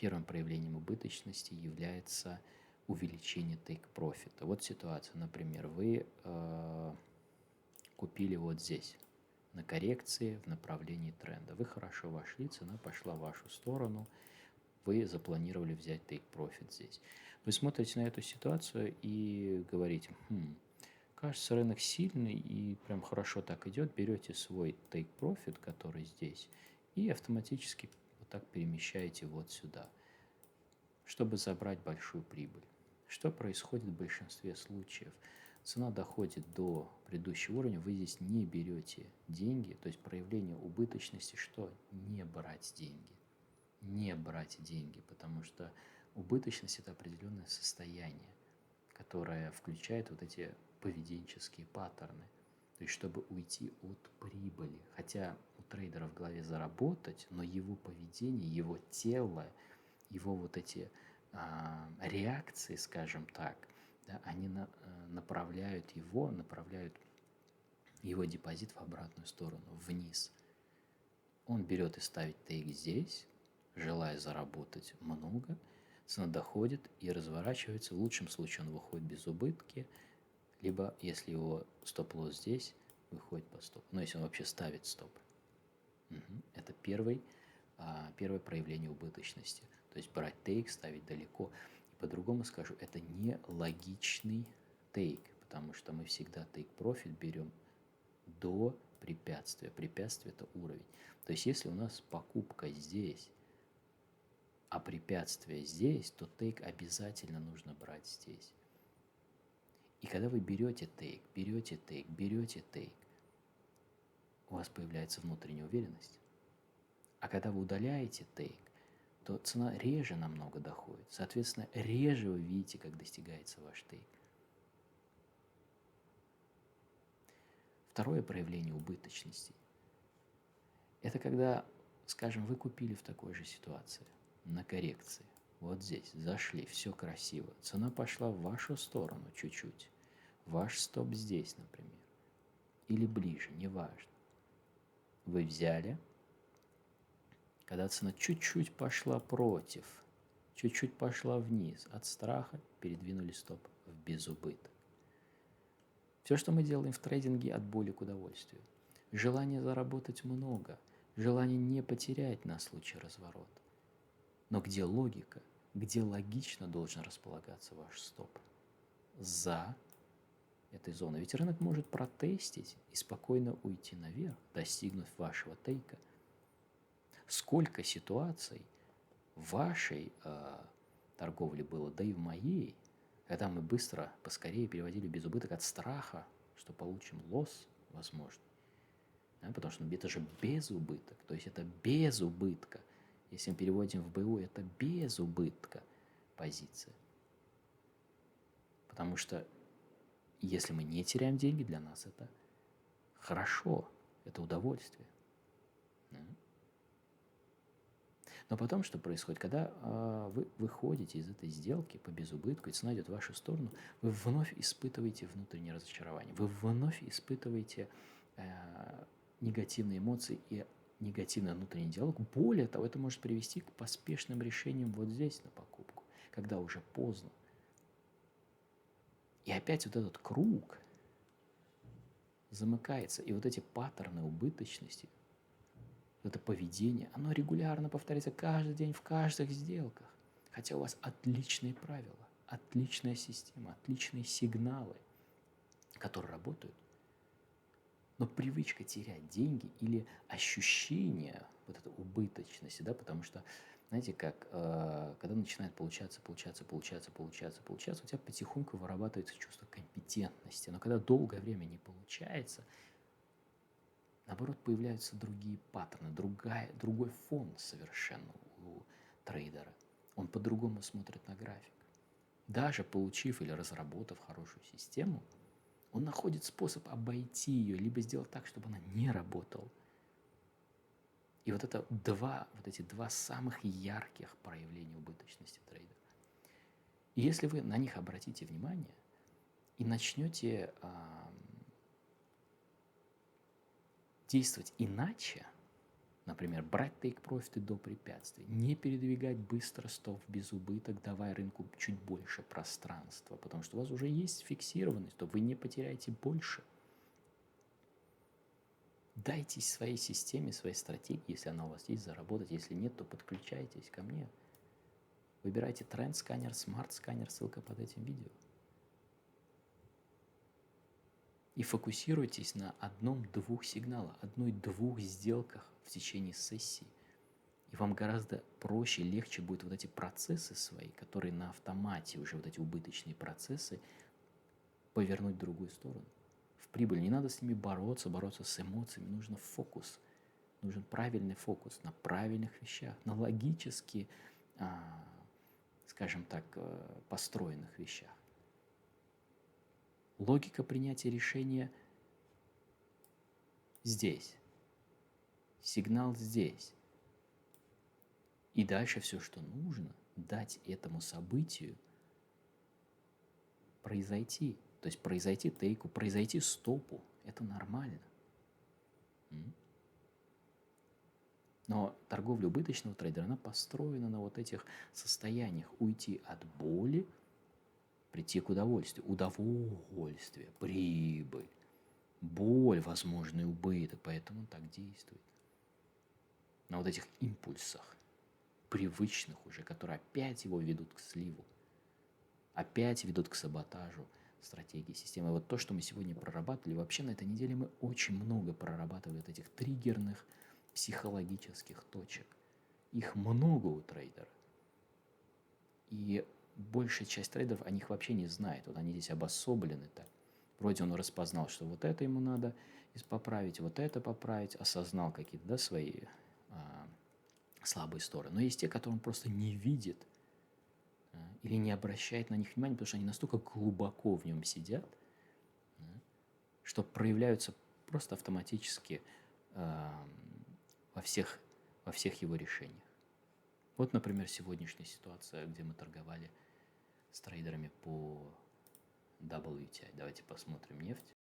Первым проявлением убыточности является увеличение take-профита. Вот ситуация, например, вы купили вот здесь, на коррекции в направлении тренда. Вы хорошо вошли, цена пошла в вашу сторону, вы запланировали взять take-профит здесь. Вы смотрите на эту ситуацию и говорите, кажется, рынок сильный и прям хорошо так идет, берете свой take-профит, который здесь, и автоматически вот так перемещаете вот сюда, чтобы забрать большую прибыль. Что происходит в большинстве случаев? Цена доходит до предыдущего уровня, вы здесь не берете деньги, то есть проявление убыточности, что? Не брать деньги. Не брать деньги, потому что убыточность – это определенное состояние, которое включает вот эти поведенческие паттерны. То есть, чтобы уйти от прибыли. Хотя у трейдера в голове заработать, но его поведение, его тело, его вот эти реакции, скажем так, да, они направляют его депозит в обратную сторону, вниз. Он берет и ставит тейк здесь, желая заработать много, цена доходит и разворачивается. В лучшем случае он выходит без убытки, либо, если его стоп-лосс здесь, выходит по стопу. Но если он вообще ставит стоп. Это первое проявление убыточности. То есть брать тейк, ставить далеко. И по-другому скажу, это не логичный тейк, потому что мы всегда тейк-профит берем до препятствия. Препятствие – это уровень. То есть если у нас покупка здесь, а препятствие здесь, то тейк обязательно нужно брать здесь. И когда вы берете тейк, у вас появляется внутренняя уверенность. А когда вы удаляете тейк, то цена реже намного доходит. Соответственно, реже вы видите, как достигается ваш тейк. Второе проявление убыточности – это когда, скажем, вы купили в такой же ситуации, на коррекции. Вот здесь, зашли, все красиво. Цена пошла в вашу сторону чуть-чуть. Ваш стоп здесь, например. Или ближе, неважно. Вы взяли, когда цена чуть-чуть пошла против, чуть-чуть пошла вниз, от страха передвинули стоп в безубыток. Все, что мы делаем в трейдинге, от боли к удовольствию. Желание заработать много, желание не потерять на случай разворота. Но где логика? Где логично должен располагаться ваш стоп? За этой зоной. Ведь рынок может протестить и спокойно уйти наверх, достигнув вашего тейка. Сколько ситуаций в вашей торговле было, да и в моей, когда мы быстро, поскорее переводили без убыток от страха, что получим лосс, возможно. Да, потому что это же без убыток, то есть это без убытка. Если мы переводим в БУ, это без убытка позиция. Потому что если мы не теряем деньги, для нас это хорошо, это удовольствие. Да? Но потом что происходит? Когда вы выходите из этой сделки по безубытку, и цена идет в вашу сторону, вы вновь испытываете внутреннее разочарование, вы вновь испытываете негативные эмоции и негативный внутренний диалог. Более того, это может привести к поспешным решениям вот здесь на покупку, когда уже поздно. И опять вот этот круг замыкается, и вот эти паттерны убыточности, это поведение, оно регулярно повторяется каждый день в каждых сделках. Хотя у вас отличные правила, отличная система, отличные сигналы, которые работают. Но привычка терять деньги или ощущение вот этой убыточности, да, потому что, знаете, как, когда начинает получаться, у тебя потихоньку вырабатывается чувство компетентности. Но когда долгое время не получается, наоборот, появляются другие паттерны, другой фон совершенно у трейдера. Он по-другому смотрит на график. Даже получив или разработав хорошую систему, он находит способ обойти ее, либо сделать так, чтобы она не работала. И вот эти два самых ярких проявления убыточности трейдера. И если вы на них обратите внимание и начнете действовать иначе, Например, брать тейк-профиты до препятствий, не передвигать быстро стоп без убыток, давая рынку чуть больше пространства, потому что у вас уже есть фиксированность, то вы не потеряете больше. Дайте своей системе, своей стратегии, если она у вас есть, заработать. Если нет, то подключайтесь ко мне. Выбирайте тренд-сканер, смарт-сканер, ссылка под этим видео. И фокусируйтесь на одном-двух сигналах, одной-двух сделках в течение сессии. И вам гораздо проще, легче будет вот эти процессы свои, которые на автомате, уже вот эти убыточные процессы, повернуть в другую сторону. В прибыль. Не надо с ними бороться с эмоциями. Нужен фокус. Нужен правильный фокус на правильных вещах, на логически, скажем так, построенных вещах. Логика принятия решения здесь. Сигнал здесь. И дальше все, что нужно, дать этому событию произойти. То есть произойти тейку, произойти стопу. Это нормально. Но торговля убыточного трейдера, она построена на вот этих состояниях. Уйти от боли, прийти к удовольствию. Удовольствие, прибыль, боль, возможный убыток. Поэтому он так действует. На вот этих импульсах, привычных уже, которые опять его ведут к сливу, опять ведут к саботажу стратегии системы. Вот то, что мы сегодня прорабатывали, вообще на этой неделе мы очень много прорабатывали вот этих триггерных психологических точек. Их много у трейдера. И большая часть трейдеров о них вообще не знает. Вот они здесь обособлены так. Вроде он распознал, что вот это ему надо поправить, вот это поправить, осознал какие-то свои слабые стороны. Но есть те, которые он просто не видит или не обращает на них внимания, потому что они настолько глубоко в нем сидят, что проявляются просто автоматически во всех его решениях. Вот, например, сегодняшняя ситуация, где мы торговали с трейдерами по WTI. Давайте посмотрим нефть.